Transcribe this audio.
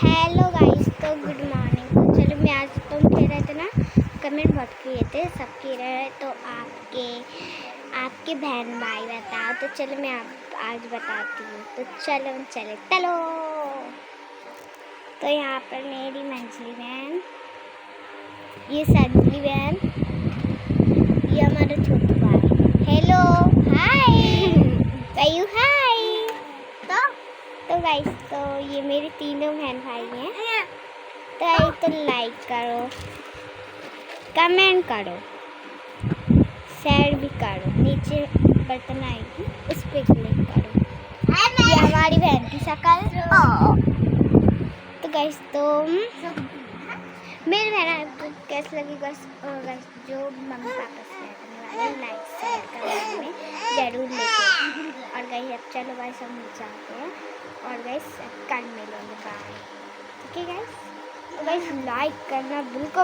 Hello guys, तो good morning. तो चलो, मैं आज तुम कह रहे थे ना, कमेंट बहुत किए थे, सब कह रहे हैं तो आपके बहन भाई बताओ। तो चलो मैं आज बताती हूँ। तो चलो। तो यहाँ पर मेरी मंजली बहन, ये संजली बहन, ये हमारा छोटा भाई। हेलो, हाय कयू हाय। तो गाइस, तो ये मेरे तीनों बहन भाई हैं। तो लाइक करो, कमेंट करो, शेयर भी करो। नीचे बटन आएगी, उस पर क्लिक करो। ये हमारी बहन की शक्ल। तो गाइस, तो मेरी बहन आपको कैसे लगी, बस जो मम्मी पापा से करने वाले लाइक शेयर करने में जरूर लेके। और गाइस, अब चलो गाइस हम जाते हैं, और गाइस कल मिलेंगे। बाय। ठीक है गाइस, तो गाइस लाइक करना बिल्कुल